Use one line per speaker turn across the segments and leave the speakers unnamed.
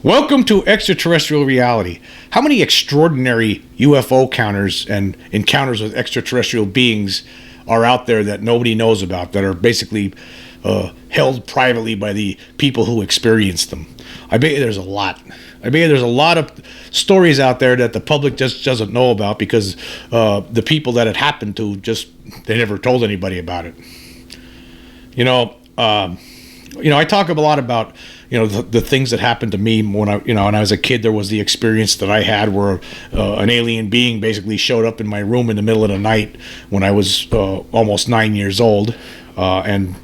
Welcome to Extraterrestrial Reality. How many extraordinary UFO counters and encounters with extraterrestrial beings are out there that nobody knows about, that are basically held privately by the people who experience them? I bet you there's a lot. I bet you there's a lot of stories out there that the public just doesn't know about because the people that it happened to they never told anybody about it. I talk a lot about the things that happened to me when I was a kid. There was the experience that I had where an alien being basically showed up in my room in the middle of the night when I was almost 9 years old, and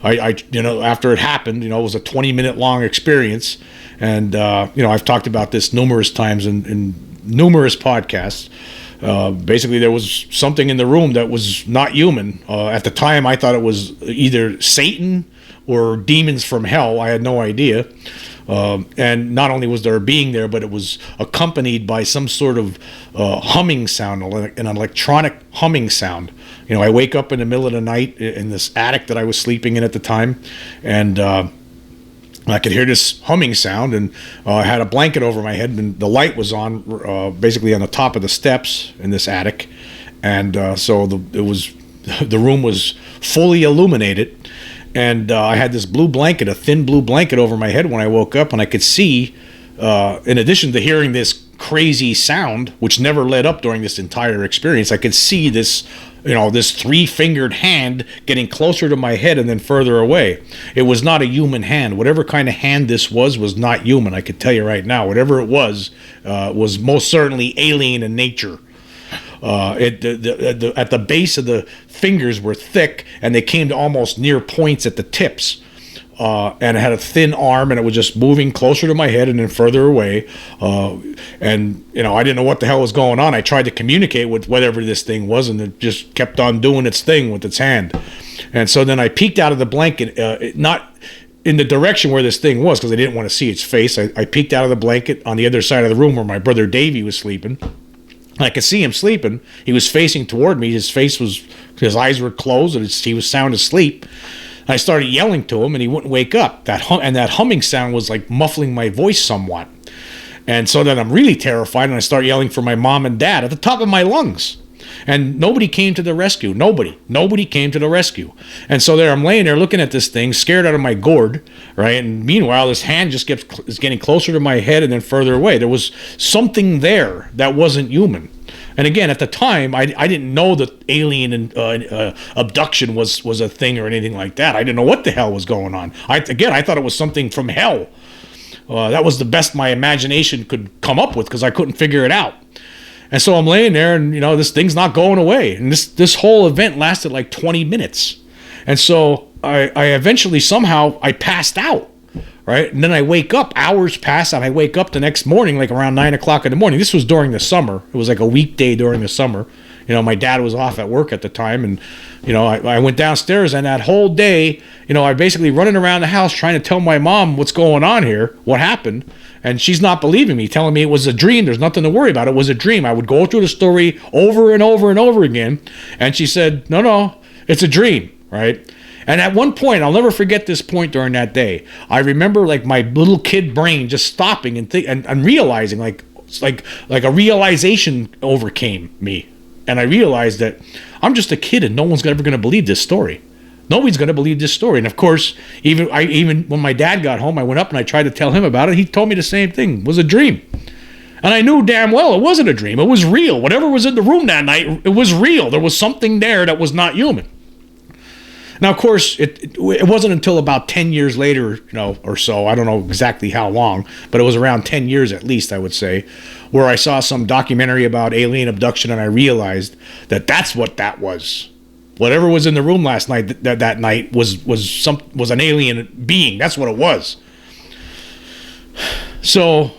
I after it happened, it was a 20-minute long experience, and I've talked about this numerous times in numerous podcasts. Basically, there was something in the room that was not human. At the time, I thought it was either Satan or demons from hell. I had no idea. And not only was there a being there, but it was accompanied by some sort of humming sound, an electronic humming sound. I wake up in the middle of the night in this attic that I was sleeping in at the time, and I could hear this humming sound, and I had a blanket over my head, and the light was on, basically on the top of the steps in this attic, and so the room was fully illuminated. And I had this blue blanket, a thin blue blanket over my head when I woke up, and I could see, in addition to hearing this crazy sound, which never let up during this entire experience, I could see this, this three-fingered hand getting closer to my head and then further away. It was not a human hand. Whatever kind of hand this was not human. I could tell you right now. Whatever it was most certainly alien in nature. At the base of the fingers were thick, and they came to almost near points at the tips. And it had a thin arm, and it was just moving closer to my head and then further away. And I didn't know what the hell was going on. I tried to communicate with whatever this thing was, and it just kept on doing its thing with its hand. And so then I peeked out of the blanket, not in the direction where this thing was, because I didn't want to see its face. I peeked out of the blanket on the other side of the room where my brother Davey was sleeping. I could see him sleeping. He was facing toward me. His eyes were closed, and he was sound asleep. I started yelling to him, and he wouldn't wake up. That humming sound was like muffling my voice somewhat. And so then I'm really terrified, and I start yelling for my mom and dad at the top of my lungs. And nobody came to the rescue. Nobody came to the rescue. And so there I'm laying there looking at this thing, scared out of my gourd, right? And meanwhile, this hand just is getting closer to my head and then further away. There was something there that wasn't human. And again, at the time, I didn't know that alien abduction was a thing or anything like that. I didn't know what the hell was going on. I thought it was something from hell. That was the best my imagination could come up with, because I couldn't figure it out. And so I'm laying there, and this thing's not going away. And this whole event lasted like 20 minutes. And so I eventually somehow I passed out, right? And then I wake up, hours pass, and I wake up the next morning, like around 9 o'clock in the morning. This was during the summer. It was like a weekday during the summer. My dad was off at work at the time, and I went downstairs, and that whole day, I basically running around the house trying to tell my mom what's going on here, what happened. And she's not believing me, telling me it was a dream. There's nothing to worry about. It was a dream. I would go through the story over and over and over again. And she said, no, it's a dream, right? And at one point, I'll never forget this point during that day. I remember like my little kid brain just stopping and realizing, like a realization overcame me. And I realized that I'm just a kid, and no one's ever going to believe this story. Nobody's going to believe this story. And of course, even when my dad got home, I went up and I tried to tell him about it. He told me the same thing. It was a dream. And I knew damn well it wasn't a dream. It was real. Whatever was in the room that night, it was real. There was something there that was not human. Now, of course, it wasn't until about 10 years later, or so, I don't know exactly how long, but it was around 10 years at least, I would say, where I saw some documentary about alien abduction, and I realized that that's what that was. Whatever was in the room last night, that night was an alien being. That's what it was. So,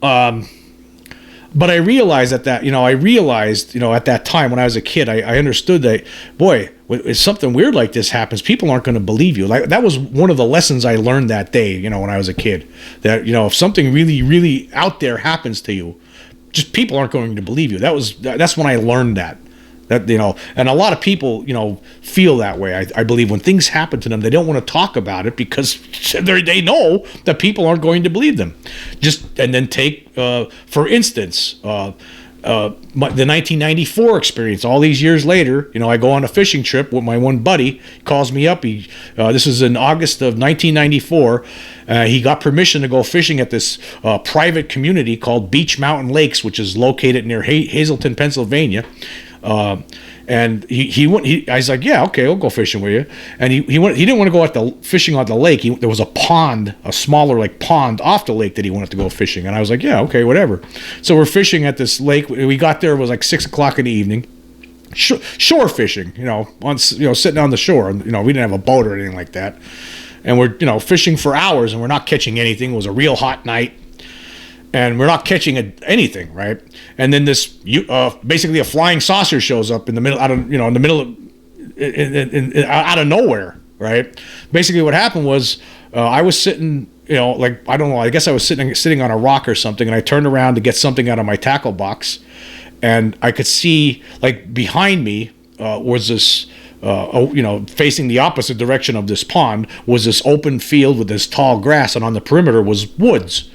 but I realized at that time when I was a kid, I understood that, boy, if something weird like this happens, people aren't going to believe you. Like, that was one of the lessons I learned that day, when I was a kid, that, if something really, really out there happens to you, just people aren't going to believe you. That's when I learned that. That, and a lot of people, feel that way. I believe when things happen to them, they don't want to talk about it because they know that people aren't going to believe them. And then take, for instance, the 1994 experience. All these years later, I go on a fishing trip with my one buddy. He calls me up. This is in August of 1994. He got permission to go fishing at this private community called Beach Mountain Lakes, which is located near Hazleton, Pennsylvania. And I was like, yeah, okay, I'll go fishing with you. And he didn't want to go fishing on the lake. There was a pond, a smaller like pond off the lake that he wanted to go fishing. And I was like, yeah, okay, whatever. So we're fishing at this lake. We got there, it was like 6:00 in the evening. Shore fishing, sitting on the shore. We didn't have a boat or anything like that. And we're, fishing for hours and we're not catching anything. It was a real hot night. And we're not catching anything, right? And then this, basically a flying saucer shows up in the middle, out of nowhere, right? Basically, what happened was I was sitting, I don't know, I guess I was sitting on a rock or something, and I turned around to get something out of my tackle box, and I could see, like, behind me was this. Facing the opposite direction of this pond was this open field with this tall grass, and on the perimeter was woods.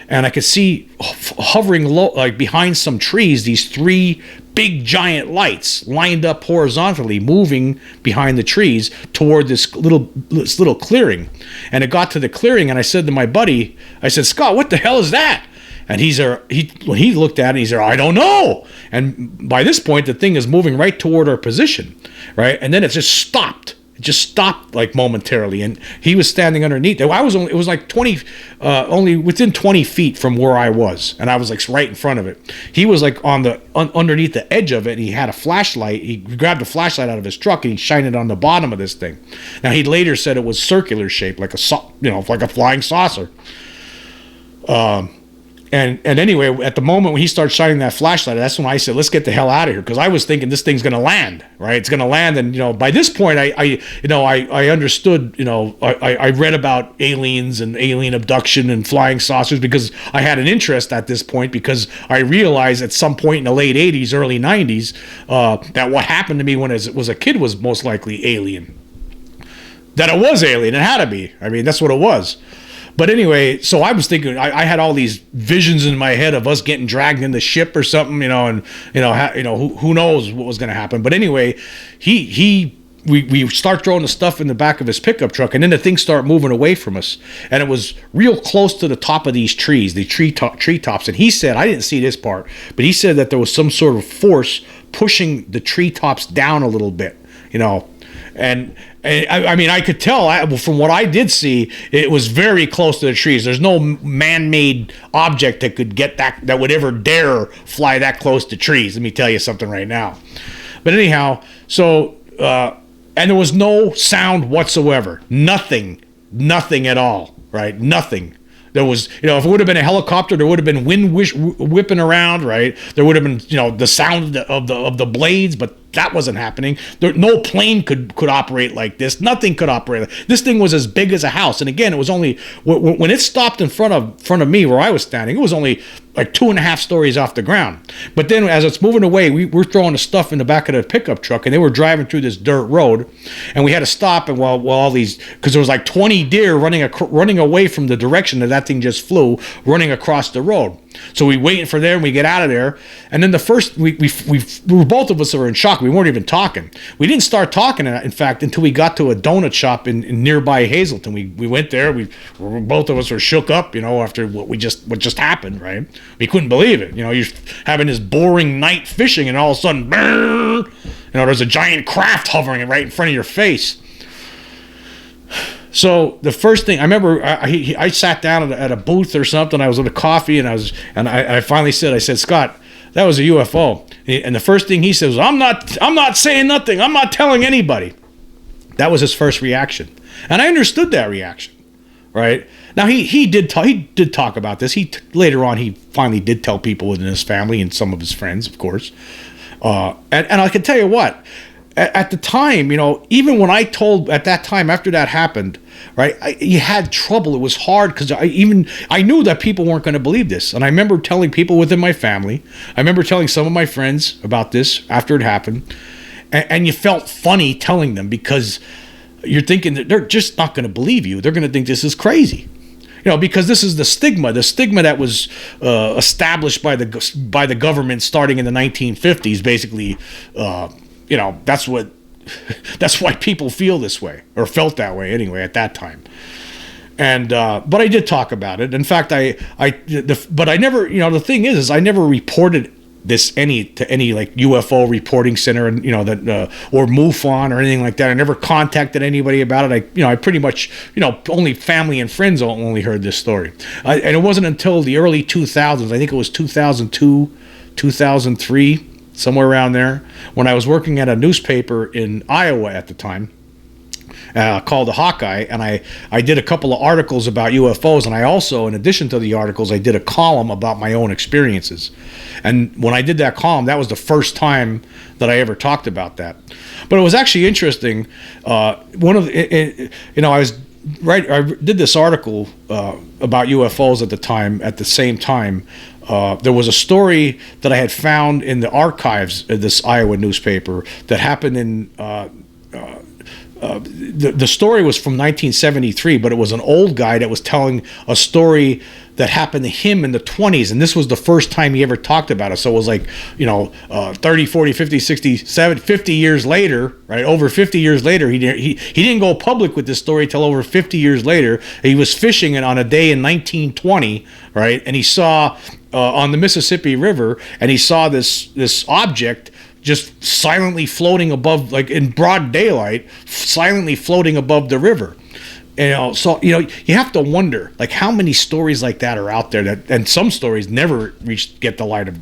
And I could see hovering low, like behind some trees, these 3 big giant lights lined up horizontally, moving behind the trees toward this little clearing. And it got to the clearing, and I said to my buddy, I said, Scott, what the hell is that? And when he looked at it, he said, I don't know. And by this point, the thing is moving right toward our position, right? And then it just stopped. It just stopped like momentarily, and he was standing underneath. It was like 20, only within 20 feet from where I was, and I was like right in front of it. He was like underneath the edge of it, and he had a flashlight. He grabbed a flashlight out of his truck and he shined it on the bottom of this thing. Now he later said it was circular shaped, like like a flying saucer. And anyway, at the moment when he started shining that flashlight, that's when I said, let's get the hell out of here. Because I was thinking this thing's going to land, right? It's going to land. And, by this point, I understood, I read about aliens and alien abduction and flying saucers because I had an interest at this point, because I realized at some point in the late 80s, early 90s, that what happened to me when I was a kid was most likely alien. That it was alien. It had to be. I mean, that's what it was. But anyway, so I was thinking, I had all these visions in my head of us getting dragged in the ship or something, and who knows what was going to happen. But anyway, we start throwing the stuff in the back of his pickup truck, and then the things start moving away from us, and it was real close to the top of these trees, the treetops. And he said, I didn't see this part, but he said that there was some sort of force pushing the treetops down a little bit, And I mean, I could tell from what I did see, it was very close to the trees. There's no man-made object that could get that would ever dare fly that close to trees. Let me tell you something right now. But anyhow, so and there was no sound whatsoever. Nothing at all. Right? Nothing. There was, if it would have been a helicopter, there would have been wind whipping around, right? There would have been, the sound of the blades, but that wasn't happening. No plane could operate like this. Nothing could operate. This thing was as big as a house. And again, it was only when it stopped in front of me where I was standing, it was only like 2.5 stories off the ground. But then as it's moving away, we're throwing the stuff in the back of the pickup truck, and they were driving through this dirt road, and we had to stop. And while all these, because there was like 20 deer running away from the direction that thing just flew, running across the road. So we waiting for them, we get out of there, and then the first we were, both of us were in shock. We weren't even talking. We didn't start talking, in fact, until we got to a donut shop in nearby Hazleton. We went there. Both of us were shook up, after what just happened, right? We couldn't believe it. You're having this boring night fishing, and all of a sudden, there's a giant craft hovering right in front of your face. So the first thing I remember, I sat down at a booth or something. I was with a coffee, and I finally said, Scott, that was a UFO. And the first thing he said was, I'm not saying nothing. I'm not telling anybody. That was his first reaction, and I understood that reaction, right? Now he did talk about this. Later on he finally did tell people within his family and some of his friends, of course. And I can tell you what. at the time, even when I told at that time after that happened, right, you had trouble. It was hard because I knew that people weren't going to believe this. And I remember telling people within my family, I remember telling some of my friends about this after it happened. And you felt funny telling them because you're thinking that they're just not going to believe you. They're going to think this is crazy. Because this is the stigma that was established by the government starting in the 1950s, basically. That's why people feel this way, or felt that way anyway at that time. And but I did talk about it. In fact, but I never, the thing is I never reported this to any like UFO reporting center, and that or MUFON or anything like that. I never contacted anybody about it. I pretty much only family and friends only heard this story. And it wasn't until the early 2000s, I think it was 2002, 2003, somewhere around there, when I was working at a newspaper in Iowa at the time, called the Hawkeye, and I did a couple of articles about UFOs, and I also, in addition to the articles, I did a column about my own experiences. And when I did that column, that was the first time that I ever talked about that. But it was actually interesting. I did this article about UFOs at the time. At the same time, there was a story that I had found in the archives of this Iowa newspaper that happened in. The story was from 1973, but it was an old guy that was telling a story that happened to him in the 20s, and this was the first time he ever talked about it. So it was like 30, 40, 50, 60, 70, 50 years later, right? Over 50 years later, he didn't go public with this story till over 50 years later. He was fishing on a day in 1920, right? And he saw on the Mississippi River, and he saw this object just silently floating above, like in broad daylight, silently floating above the river. So you have to wonder, like, how many stories like that are out there, and some stories never get the light of,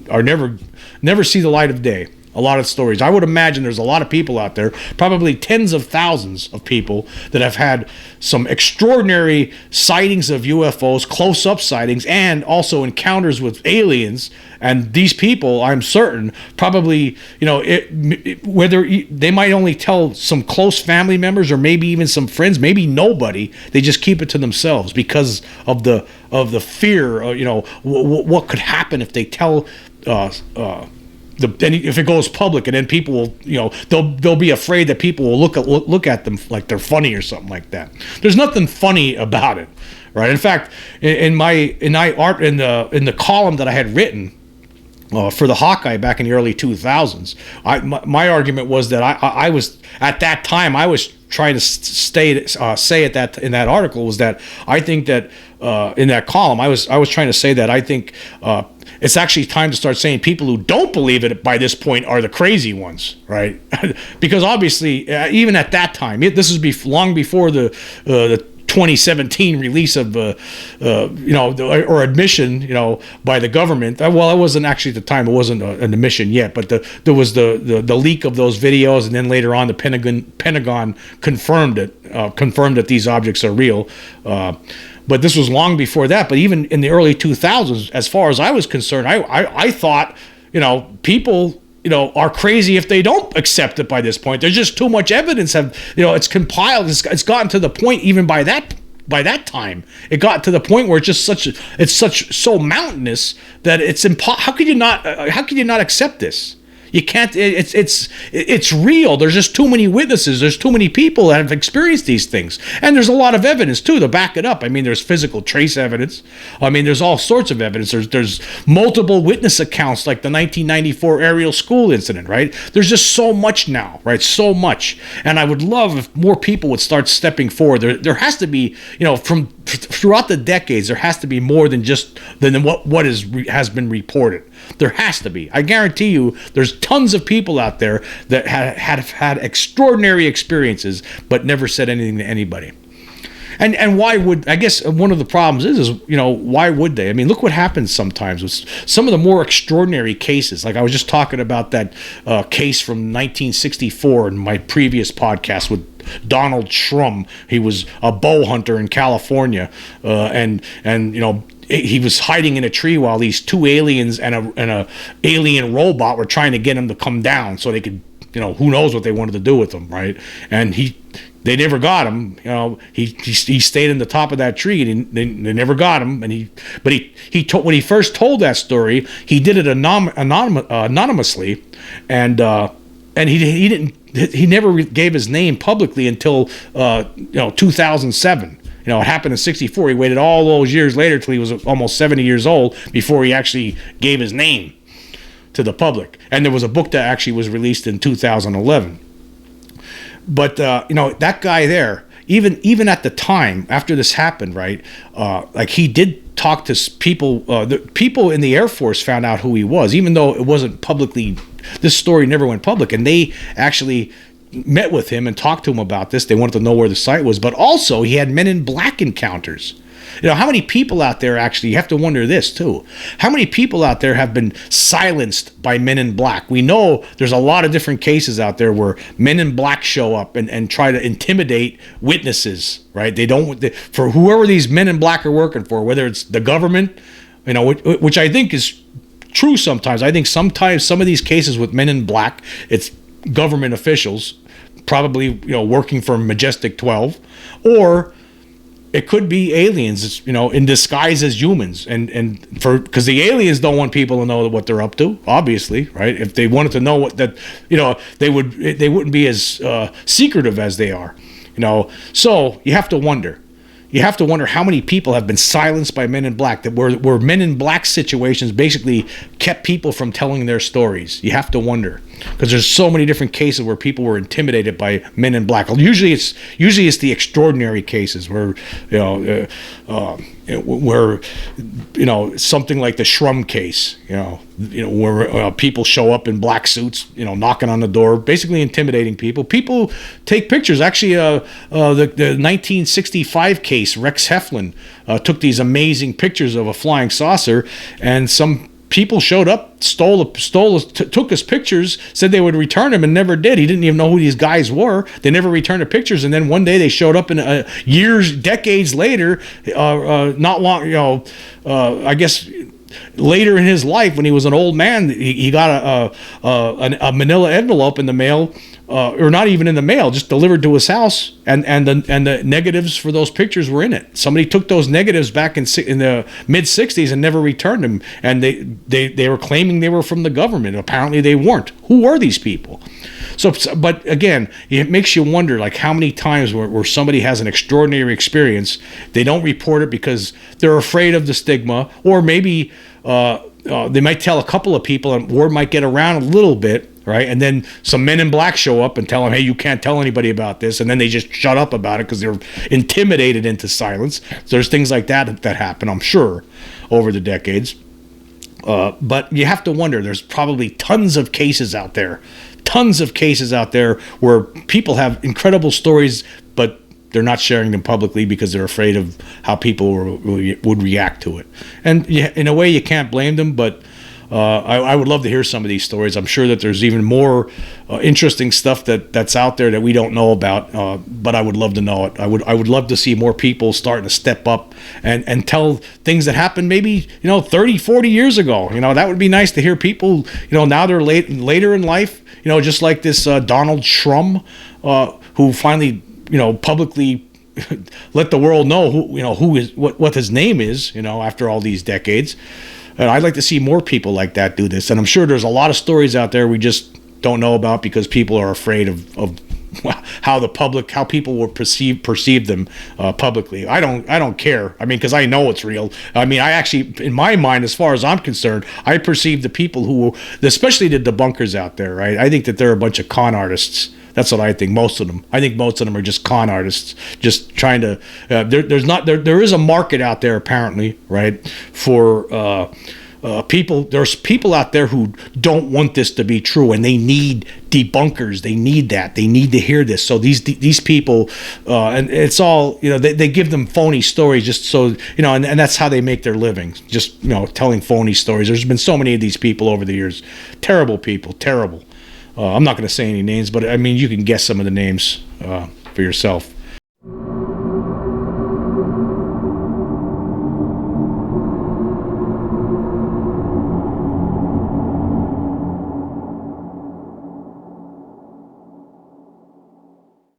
or never see the light of day. A lot of stories. I would imagine there's a lot of people out there, probably tens of thousands of people, that have had some extraordinary sightings of UFOs, close-up sightings, and also encounters with aliens. And these people, I'm certain, probably, whether they might only tell some close family members or maybe even some friends, maybe nobody. They just keep it to themselves because of the fear. What could happen if they tell. If it goes public, and then people will, they'll be afraid that people will look at them like they're funny or something like that. There's nothing funny about it, right? In fact, in the column that I had written for the Hawkeye back in the early 2000s, my argument was that I was at that time I was trying to say in that article was that I think that in that column I was trying to say that I think it's actually time to start saying people who don't believe it by this point are the crazy ones, right? Because obviously, even at that time, this is long before the 2017 release of or admission, by the government. Well, it wasn't actually at the time; it wasn't an admission yet, but there was the leak of those videos, and then later on, the Pentagon confirmed that these objects are real. But this was long before that. But even in the early 2000s, as far as I was concerned, I thought, people, are crazy if they don't accept it by this point. There's just too much evidence. It's compiled. It's gotten to the point even by that time. It got to the point where it's so mountainous that it's impossible. How could you not accept this? You can't. It's real. There's just too many witnesses. There's too many people that have experienced these things, and there's a lot of evidence too to back it up. I mean, there's physical trace evidence. I mean, there's all sorts of evidence. There's multiple witness accounts, like the 1994 Ariel school incident. Right? There's just so much now. Right? So much, and I would love if more people would start stepping forward. There has to be, from throughout the decades, there has to be more than what has been reported. There has to be. I guarantee you, there's tons of people out there that have had extraordinary experiences, but never said anything to anybody. And why would, I guess one of the problems is why would they? I mean, look what happens sometimes with some of the more extraordinary cases. Like I was just talking about that case from 1964 in my previous podcast with Donald Shrum. He was a bow hunter in California, and he was hiding in a tree while these two aliens and a alien robot were trying to get him to come down so they could who knows what they wanted to do with him, right? And they never got him. He stayed in the top of that tree, and they never got him. And when he first told that story, he did it anonymously, and he never gave his name publicly until 2007. It happened in '64. He waited all those years later till he was almost 70 years old before he actually gave his name to the public. And there was a book that actually was released in 2011. But that guy there, even at the time after this happened, right? Like he did talk to people. The people in the Air Force found out who he was, even though it wasn't publicly. This story never went public, and they actually met with him and talked to him about this. They wanted to know where the site was, but also he had Men in Black encounters. How many people out there actually, you have to wonder this too, how many people out there have been silenced by Men in Black? We know there's a lot of different cases out there where Men in Black show up and try to intimidate witnesses, right? For whoever these Men in Black are working for, whether it's the government, which I think is true sometimes. I think sometimes some of these cases with Men in Black, it's government officials, probably working for Majestic 12, or it could be aliens, in disguise as humans, and because the aliens don't want people to know what they're up to, obviously, right? If they wanted to know they wouldn't be as secretive as they are, So you have to wonder. You have to wonder how many people have been silenced by Men in Black, that were Men in Black situations basically kept people from telling their stories. You have to wonder, because there's so many different cases where people were intimidated by Men in Black. Usually it's the extraordinary cases where something like the Shrum case, where people show up in black suits, knocking on the door, basically intimidating people. People take pictures. Actually, the 1965 case, Rex Heflin took these amazing pictures of a flying saucer, and some people showed up, took his pictures, said they would return him, and never did. He didn't even know who these guys were. They never returned the pictures, and then one day they showed up in decades later, not long, I guess later in his life when he was an old man, he got a manila envelope in the mail, or not even in the mail, just delivered to his house, and the negatives for those pictures were in it. Somebody took those negatives back in the mid '60s and never returned them, and they were claiming they were from the government. Apparently they weren't. Who were these people? So, but again, it makes you wonder, like how many times where somebody has an extraordinary experience, they don't report it because they're afraid of the stigma, or maybe they might tell a couple of people and word might get around a little bit, right? And then some Men in Black show up and tell them, hey, you can't tell anybody about this. And then they just shut up about it because they're intimidated into silence. So there's things like that happen, I'm sure, over the decades. But you have to wonder, there's probably tons of cases out there where people have incredible stories, but they're not sharing them publicly because they're afraid of how people would react to it. And in a way, you can't blame them, but I would love to hear some of these stories. I'm sure that there's even more interesting stuff that's out there that we don't know about, but I would love to know it. I would love to see more people starting to step up and tell things that happened maybe 30, 40 years ago. That would be nice to hear people. Now they're later in life. Just like this Donald Shrum, who finally publicly let the world know who is what his name is. After all these decades. And I'd like to see more people like that do this. And I'm sure there's a lot of stories out there we just don't know about because people are afraid of how people will perceive them publicly. I don't care. I mean, because I know it's real. I mean, I actually, in my mind, as far as I'm concerned, I perceive the people especially the debunkers out there, right? I think that they're a bunch of con artists. That's what I think. Most of them. I think most of them are just con artists, just trying to. There is a market out there apparently, right? For people. There's people out there who don't want this to be true, and they need debunkers. They need that. They need to hear this. So these people, and it's all they give them phony stories just so and that's how they make their living. Just telling phony stories. There's been so many of these people over the years. Terrible people. Terrible. I'm not going to say any names, but I mean, you can guess some of the names for yourself.